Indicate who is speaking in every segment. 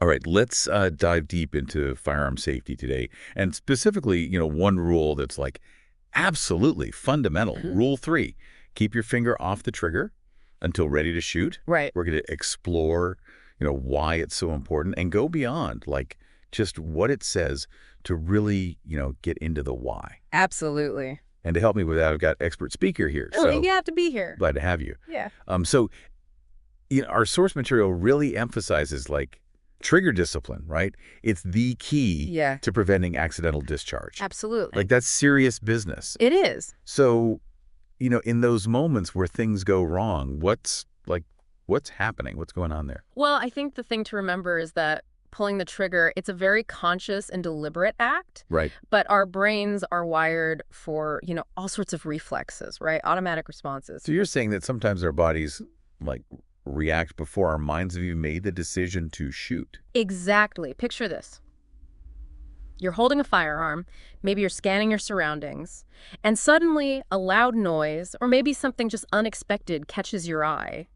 Speaker 1: All right, let's dive deep into firearm safety today. And specifically, one rule that's like absolutely fundamental. Rule 3, keep your finger off the trigger until ready to shoot.
Speaker 2: Right.
Speaker 1: We're going to explore, why it's so important and go beyond like just what it says to really, get into the why.
Speaker 2: Absolutely.
Speaker 1: And to help me with that, I've got expert speaker here.
Speaker 2: Oh,
Speaker 1: So
Speaker 2: you have to be here.
Speaker 1: glad to have you.
Speaker 2: Yeah.
Speaker 1: So, our source material really emphasizes like trigger discipline, right? It's the key to preventing accidental discharge.
Speaker 2: Absolutely.
Speaker 1: Like that's serious business.
Speaker 2: It is.
Speaker 1: So, in those moments where things go wrong, what's happening? What's going on there?
Speaker 2: Well, I think the thing to remember is that pulling the trigger, it's a very conscious and deliberate act.
Speaker 1: Right.
Speaker 2: But our brains are wired for, all sorts of reflexes, right? Automatic responses.
Speaker 1: So you're saying that sometimes our bodies like react before our minds have even made the decision to shoot.
Speaker 2: Exactly. Picture this. You're holding a firearm, maybe you're scanning your surroundings, and suddenly a loud noise, or maybe something just unexpected catches your eye.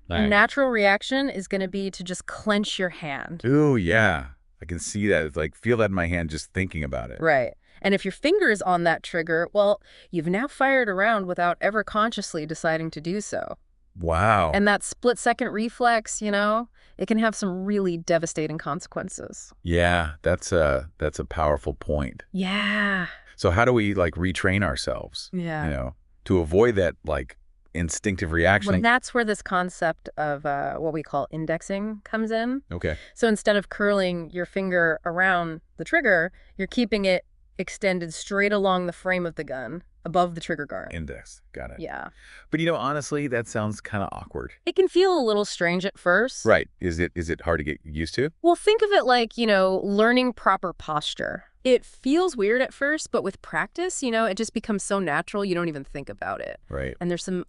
Speaker 1: Right.
Speaker 2: A natural reaction is going to be to just clench your hand.
Speaker 1: Ooh, yeah. I can see that. It's like, feel that in my hand just thinking about it.
Speaker 2: Right. And if your finger is on that trigger, well, you've now fired a round without ever consciously deciding to do so.
Speaker 1: Wow.
Speaker 2: And that split-second reflex, it can have some really devastating consequences.
Speaker 1: Yeah, that's a powerful point.
Speaker 2: Yeah.
Speaker 1: So how do we like retrain ourselves?
Speaker 2: Yeah.
Speaker 1: To avoid that like instinctive reaction?
Speaker 2: Well, that's where this concept of what we call indexing comes in.
Speaker 1: Okay.
Speaker 2: So instead of curling your finger around the trigger, you're keeping it extended straight along the frame of the gun, above the trigger guard.
Speaker 1: Index. Got it.
Speaker 2: Yeah.
Speaker 1: But honestly, that sounds kind of awkward.
Speaker 2: It can feel a little strange at first.
Speaker 1: Right. Is it hard to get used to?
Speaker 2: Well, think of it like, learning proper posture. It feels weird at first, but with practice, it just becomes so natural you don't even think about it.
Speaker 1: Right.
Speaker 2: And there's some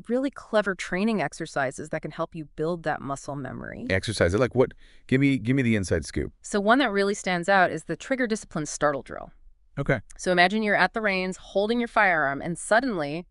Speaker 2: really clever training exercises that can help you build that muscle memory.
Speaker 1: Exercise. Like what? Give me the inside scoop.
Speaker 2: So one that really stands out is the trigger discipline startle drill.
Speaker 1: Okay.
Speaker 2: So imagine you're at the range holding your firearm and suddenly,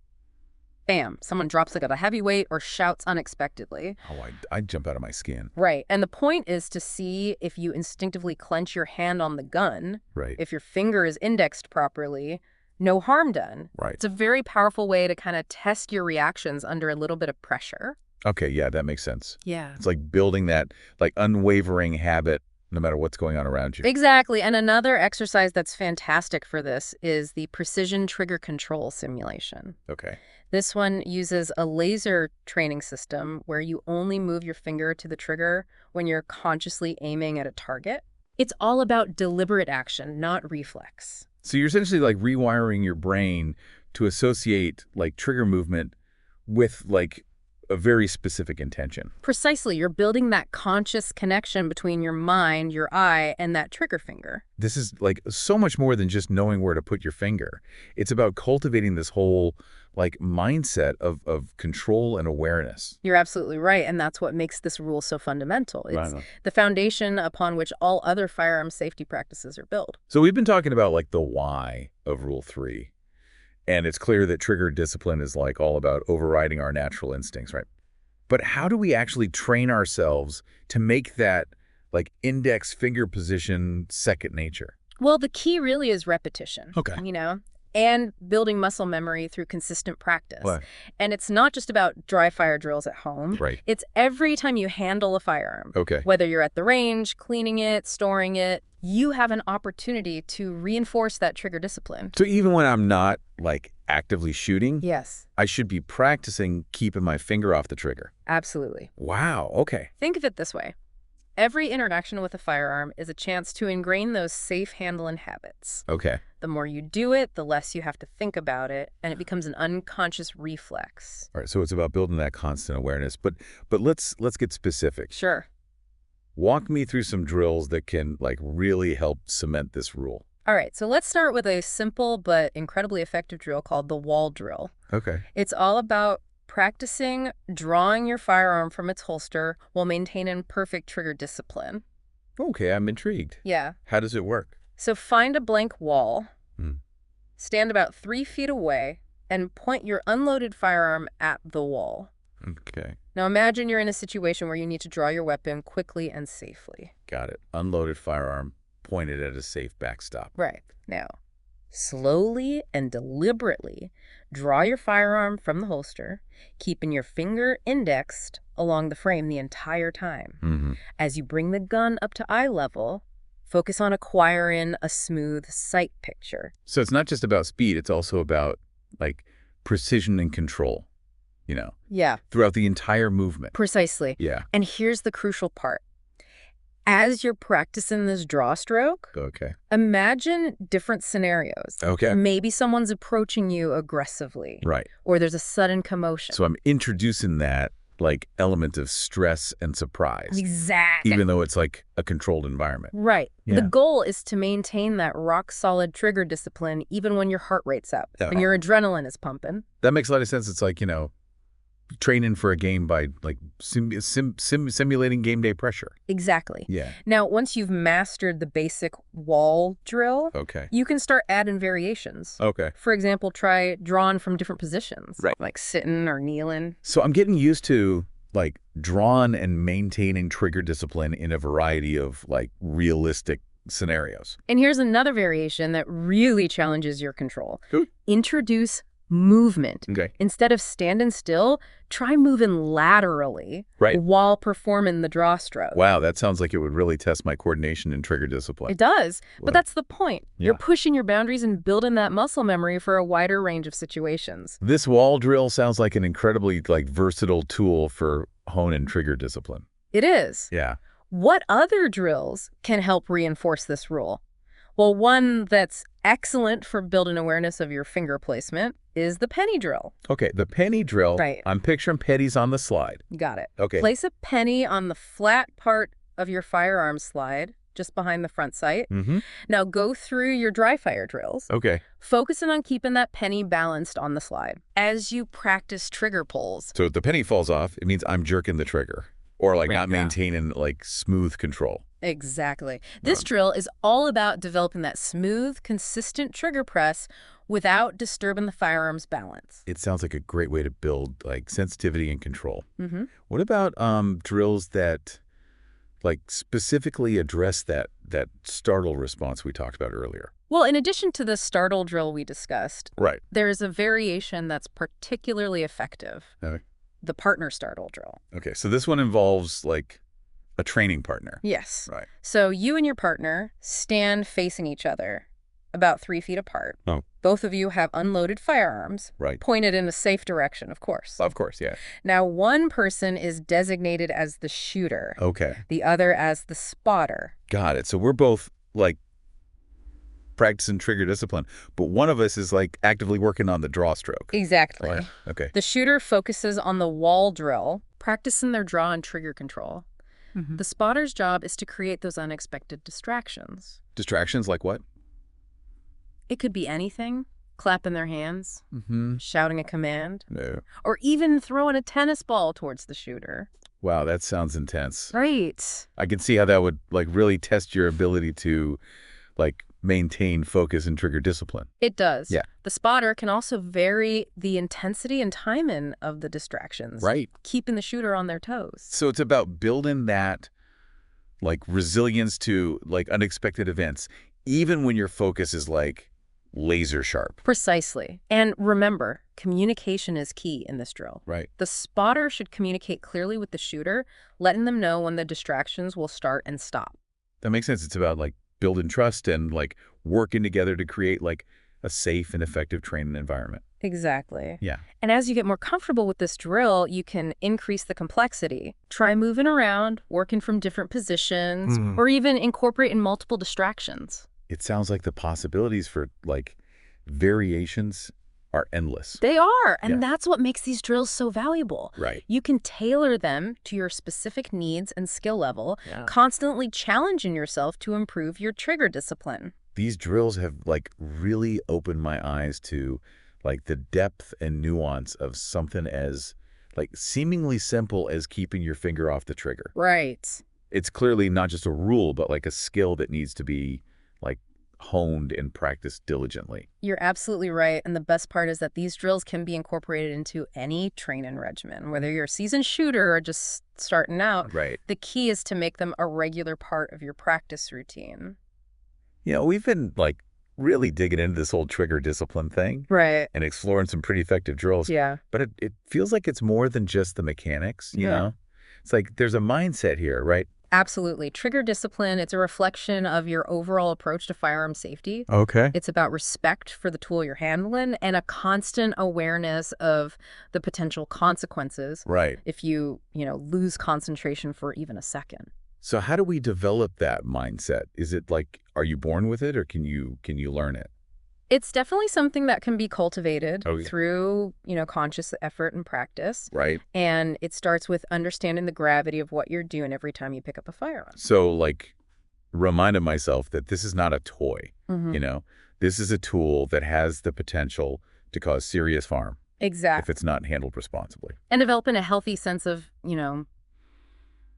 Speaker 2: bam, someone drops like a heavy weight or shouts unexpectedly.
Speaker 1: Oh, I'd jump out of my skin.
Speaker 2: Right. And the point is to see if you instinctively clench your hand on the gun.
Speaker 1: Right.
Speaker 2: If your finger is indexed properly, no harm done.
Speaker 1: Right.
Speaker 2: It's a very powerful way to kind of test your reactions under a little bit of pressure.
Speaker 1: Okay. Yeah, that makes sense.
Speaker 2: Yeah.
Speaker 1: It's like building that like unwavering habit no matter what's going on around you.
Speaker 2: Exactly. And another exercise that's fantastic for this is the precision trigger control simulation.
Speaker 1: Okay.
Speaker 2: This one uses a laser training system where you only move your finger to the trigger when you're consciously aiming at a target. It's all about deliberate action, not reflex.
Speaker 1: So you're essentially like rewiring your brain to associate like trigger movement with like a very specific intention.
Speaker 2: Precisely. You're building that conscious connection between your mind, your eye, and that trigger finger.
Speaker 1: This is like so much more than just knowing where to put your finger. It's about cultivating this whole like mindset of control and awareness.
Speaker 2: You're absolutely right. And that's what makes this rule so fundamental. It's
Speaker 1: Right.
Speaker 2: the foundation upon which all other firearm safety practices are built.
Speaker 1: So we've been talking about like the why of Rule 3. And it's clear that trigger discipline is like all about overriding our natural instincts, right? But how do we actually train ourselves to make that like index finger position second nature?
Speaker 2: Well, the key really is repetition.
Speaker 1: Okay.
Speaker 2: And building muscle memory through consistent practice.
Speaker 1: What?
Speaker 2: And it's not just about dry fire drills at home.
Speaker 1: Right.
Speaker 2: It's every time you handle a firearm.
Speaker 1: Okay.
Speaker 2: Whether you're at the range, cleaning it, storing it, you have an opportunity to reinforce that trigger discipline.
Speaker 1: So even when I'm not like actively shooting,
Speaker 2: Yes,
Speaker 1: I should be practicing keeping my finger off the trigger.
Speaker 2: absolutely.
Speaker 1: Wow. Okay.
Speaker 2: Think of it this way. Every interaction with a firearm is a chance to ingrain those safe handling habits.
Speaker 1: Okay.
Speaker 2: The more you do it, the less you have to think about it, and it becomes an unconscious reflex.
Speaker 1: All right. So it's about building that constant awareness. But let's get specific.
Speaker 2: Sure.
Speaker 1: Walk me through some drills that can like really help cement this rule.
Speaker 2: All right, so let's start with a simple but incredibly effective drill called the wall drill.
Speaker 1: Okay.
Speaker 2: It's all about practicing drawing your firearm from its holster while maintaining perfect trigger discipline.
Speaker 1: Okay, I'm intrigued.
Speaker 2: Yeah.
Speaker 1: How does it work?
Speaker 2: So find a blank wall,
Speaker 1: Hmm.
Speaker 2: stand about 3 feet away, and point your unloaded firearm at the wall.
Speaker 1: Okay.
Speaker 2: Now imagine you're in a situation where you need to draw your weapon quickly and safely.
Speaker 1: Got it. Unloaded firearm pointed at a safe backstop.
Speaker 2: Right. Now, slowly and deliberately draw your firearm from the holster, keeping your finger indexed along the frame the entire time.
Speaker 1: Mm-hmm.
Speaker 2: As you bring the gun up to eye level, focus on acquiring a smooth sight picture.
Speaker 1: So it's not just about speed, it's also about, like, precision and control,
Speaker 2: Yeah,
Speaker 1: throughout the entire movement.
Speaker 2: precisely.
Speaker 1: Yeah.
Speaker 2: And here's the crucial part. As you're practicing this draw stroke,
Speaker 1: Okay.
Speaker 2: imagine different scenarios.
Speaker 1: Okay.
Speaker 2: Maybe someone's approaching you aggressively,
Speaker 1: Right.
Speaker 2: or there's a sudden commotion.
Speaker 1: So I'm introducing that, like, element of stress and surprise,
Speaker 2: Exactly.
Speaker 1: even though it's, like, a controlled environment.
Speaker 2: Right.
Speaker 1: Yeah.
Speaker 2: The goal is to maintain that rock-solid trigger discipline even when your heart rate's up, when your adrenaline is pumping.
Speaker 1: That makes a lot of sense. It's like, training for a game by, like, simulating game day pressure.
Speaker 2: Exactly.
Speaker 1: Yeah.
Speaker 2: Now, once you've mastered the basic wall drill,
Speaker 1: Okay.
Speaker 2: you can start adding variations.
Speaker 1: Okay.
Speaker 2: For example, try drawing from different positions,
Speaker 1: Right.
Speaker 2: like sitting or kneeling.
Speaker 1: So I'm getting used to, like, drawing and maintaining trigger discipline in a variety of, like, realistic scenarios.
Speaker 2: And here's another variation that really challenges your control.
Speaker 1: Good.
Speaker 2: Introduce movement.
Speaker 1: Okay.
Speaker 2: Instead of standing still, try moving laterally
Speaker 1: Right.
Speaker 2: while performing the draw stroke.
Speaker 1: Wow, that sounds like it would really test my coordination and trigger discipline.
Speaker 2: It does,
Speaker 1: Well,
Speaker 2: but that's the point. You're
Speaker 1: yeah.
Speaker 2: pushing your boundaries and building that muscle memory for a wider range of situations.
Speaker 1: This wall drill sounds like an incredibly, like, versatile tool for honing trigger discipline.
Speaker 2: It is.
Speaker 1: Yeah.
Speaker 2: What other drills can help reinforce this rule? Well, one that's excellent for building awareness of your finger placement is the penny drill.
Speaker 1: Okay, the penny drill.
Speaker 2: Right.
Speaker 1: I'm picturing pennies on the slide.
Speaker 2: You got it.
Speaker 1: Okay.
Speaker 2: Place a penny on the flat part of your firearm slide, just behind the front sight.
Speaker 1: Mm-hmm.
Speaker 2: Now go through your dry fire drills,
Speaker 1: Okay.
Speaker 2: focusing on keeping that penny balanced on the slide. As you practice trigger pulls,
Speaker 1: So if the penny falls off, it means I'm jerking the trigger. Or, like,
Speaker 2: Right,
Speaker 1: not
Speaker 2: yeah.
Speaker 1: maintaining, like, smooth control.
Speaker 2: exactly. This drill is all about developing that smooth, consistent trigger press without disturbing the firearm's balance.
Speaker 1: It sounds like a great way to build, like, sensitivity and control.
Speaker 2: Mm-hmm.
Speaker 1: What about drills that, like, specifically address that startle response we talked about earlier?
Speaker 2: Well, in addition to the startle drill we discussed,
Speaker 1: Right.
Speaker 2: there is a variation that's particularly effective.
Speaker 1: Okay.
Speaker 2: The partner startle drill.
Speaker 1: Okay, so this one involves, like, a training partner.
Speaker 2: Yes.
Speaker 1: Right.
Speaker 2: So you and your partner stand facing each other about 3 feet apart.
Speaker 1: Oh.
Speaker 2: Both of you have unloaded firearms,
Speaker 1: Right.
Speaker 2: pointed in a safe direction, of course.
Speaker 1: Of course, yeah.
Speaker 2: Now, one person is designated as the shooter,
Speaker 1: Okay.
Speaker 2: the other as the spotter.
Speaker 1: Got it. So we're both, like, practicing trigger discipline, but one of us is, like, actively working on the draw stroke.
Speaker 2: Exactly.
Speaker 1: Right. Okay.
Speaker 2: The shooter focuses on the wall drill, practicing their draw and trigger control. The spotter's job is to create those unexpected distractions.
Speaker 1: Distractions like what?
Speaker 2: It could be anything, clapping their hands,
Speaker 1: Mm-hmm.
Speaker 2: shouting a command,
Speaker 1: No.
Speaker 2: or even throwing a tennis ball towards the shooter.
Speaker 1: Wow, that sounds intense.
Speaker 2: Right.
Speaker 1: I can see how that would, like, really test your ability to, like, maintain focus and trigger discipline.
Speaker 2: It does.
Speaker 1: Yeah.
Speaker 2: The spotter can also vary the intensity and timing of the distractions,
Speaker 1: Right.
Speaker 2: keeping the shooter on their toes.
Speaker 1: So it's about building that, like, resilience to, like, unexpected events, even when your focus is, like, laser sharp.
Speaker 2: Precisely. And remember, communication is key in this drill.
Speaker 1: Right.
Speaker 2: The spotter should communicate clearly with the shooter, letting them know when the distractions will start and stop.
Speaker 1: That makes sense. It's about, like, building trust and, like, working together to create, like, a safe and effective training environment.
Speaker 2: Exactly.
Speaker 1: Yeah.
Speaker 2: And as you get more comfortable with this drill, you can increase the complexity. Try moving around, working from different positions, or even incorporating multiple distractions.
Speaker 1: It sounds like the possibilities for, like, variations are endless.
Speaker 2: They are, and
Speaker 1: Yeah.
Speaker 2: that's what makes these drills so valuable.
Speaker 1: Right.
Speaker 2: You can tailor them to your specific needs and skill level,
Speaker 1: Yeah.
Speaker 2: constantly challenging yourself to improve your trigger discipline.
Speaker 1: These drills have, like, really opened my eyes to, like, the depth and nuance of something as, like, seemingly simple as keeping your finger off the trigger.
Speaker 2: Right.
Speaker 1: It's clearly not just a rule, but, like, a skill that needs to be, like, honed and practiced diligently.
Speaker 2: You're absolutely right. And the best part is that these drills can be incorporated into any training regimen, whether you're a seasoned shooter or just starting out.
Speaker 1: Right.
Speaker 2: The key is to make them a regular part of your practice routine.
Speaker 1: We've been like really digging into this whole trigger discipline thing
Speaker 2: Right.
Speaker 1: and exploring some pretty effective drills.
Speaker 2: Yeah.
Speaker 1: But it feels like it's more than just the mechanics, you
Speaker 2: Yeah.
Speaker 1: know? It's like there's a mindset here, right?
Speaker 2: Absolutely. Trigger discipline, it's a reflection of your overall approach to firearm safety.
Speaker 1: Okay.
Speaker 2: It's about respect for the tool you're handling and a constant awareness of the potential consequences
Speaker 1: Right.
Speaker 2: if you lose concentration for even a second.
Speaker 1: So how do we develop that mindset? Is it like, are you born with it or can you learn it?
Speaker 2: It's definitely something that can be cultivated
Speaker 1: Okay.
Speaker 2: through, conscious effort and practice.
Speaker 1: Right.
Speaker 2: And it starts with understanding the gravity of what you're doing every time you pick up a firearm.
Speaker 1: So like reminding myself that this is not a toy,
Speaker 2: Mhm.
Speaker 1: This is a tool that has the potential to cause serious harm if
Speaker 2: Exactly.
Speaker 1: it's not handled responsibly.
Speaker 2: And developing a healthy sense of,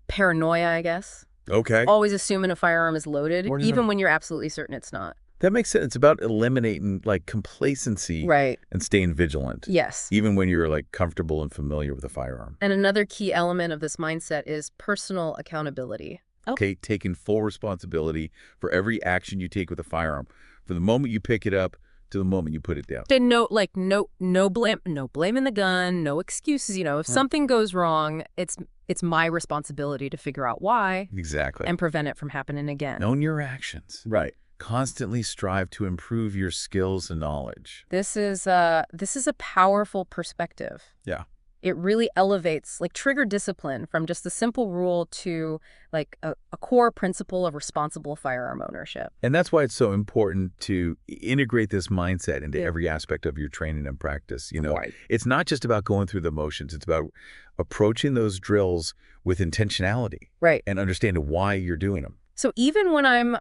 Speaker 2: paranoia, I guess.
Speaker 1: Okay.
Speaker 2: Always assuming a firearm is loaded,
Speaker 1: What is
Speaker 2: even
Speaker 1: that?
Speaker 2: when you're absolutely certain it's not.
Speaker 1: That makes sense. It's about eliminating like complacency
Speaker 2: Right.
Speaker 1: and staying vigilant,
Speaker 2: Yes.
Speaker 1: even when you're like comfortable and familiar with a firearm.
Speaker 2: And another key element of this mindset is personal accountability.
Speaker 1: Okay, taking full responsibility for every action you take with a firearm, from the moment you pick it up to the moment you put it down.
Speaker 2: And no blame, no blaming the gun, no excuses. If something goes wrong, it's my responsibility to figure out why
Speaker 1: Exactly.
Speaker 2: and prevent it from happening again.
Speaker 1: Own your actions.
Speaker 3: Right.
Speaker 1: Constantly strive to improve your skills and knowledge.
Speaker 2: This is a powerful perspective.
Speaker 1: Yeah.
Speaker 2: It really elevates trigger discipline from just a simple rule to a core principle of responsible firearm ownership.
Speaker 1: And that's why it's so important to integrate this mindset into
Speaker 2: Yeah.
Speaker 1: every aspect of your training and practice.
Speaker 3: Right.
Speaker 1: It's not just about going through the motions. It's about approaching those drills with intentionality
Speaker 2: Right.
Speaker 1: and understanding why you're doing them.
Speaker 2: So even when I'm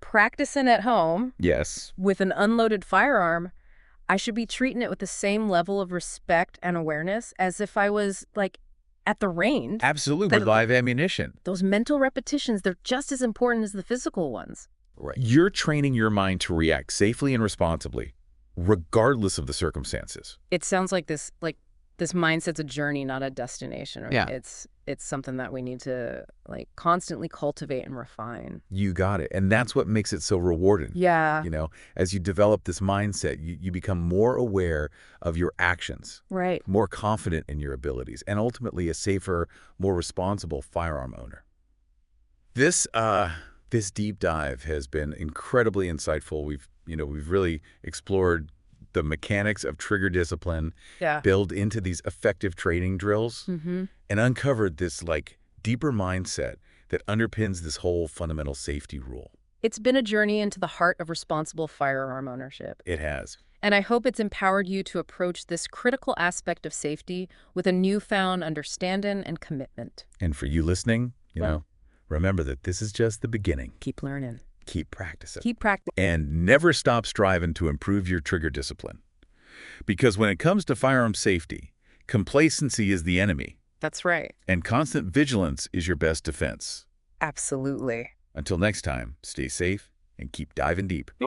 Speaker 2: practicing at home
Speaker 1: Yes.
Speaker 2: with an unloaded firearm, I should be treating it with the same level of respect and awareness as if I was at the range.
Speaker 1: Absolutely. With live ammunition.
Speaker 2: Those mental repetitions, they're just as important as the physical ones.
Speaker 1: Right. You're training your mind to react safely and responsibly, regardless of the circumstances.
Speaker 2: It sounds like this mindset's a journey, not a destination. Right?
Speaker 1: Yeah.
Speaker 2: It's something that we need to constantly cultivate and refine.
Speaker 1: You got it. And that's what makes it so rewarding.
Speaker 2: Yeah.
Speaker 1: As you develop this mindset, you become more aware of your actions,
Speaker 2: Right.
Speaker 1: more confident in your abilities, and ultimately a safer, more responsible firearm owner. This deep dive has been incredibly insightful. We've really explored the mechanics of trigger discipline
Speaker 2: Yeah.
Speaker 1: built into these effective training drills
Speaker 2: Mm-hmm.
Speaker 1: and uncovered this deeper mindset that underpins this whole fundamental safety rule.
Speaker 2: It's been a journey into the heart of responsible firearm ownership.
Speaker 1: It has.
Speaker 2: And I hope it's empowered you to approach this critical aspect of safety with a newfound understanding and commitment.
Speaker 1: And for you listening,
Speaker 2: Well-
Speaker 1: remember that this is just the beginning.
Speaker 2: Keep learning.
Speaker 1: Keep practicing.
Speaker 2: Keep practicing.
Speaker 1: And never stop striving to improve your trigger discipline. Because when it comes to firearm safety, complacency is the enemy,
Speaker 2: That's right.
Speaker 1: and constant vigilance is your best defense.
Speaker 2: Absolutely.
Speaker 1: Until next time, stay safe and keep diving deep.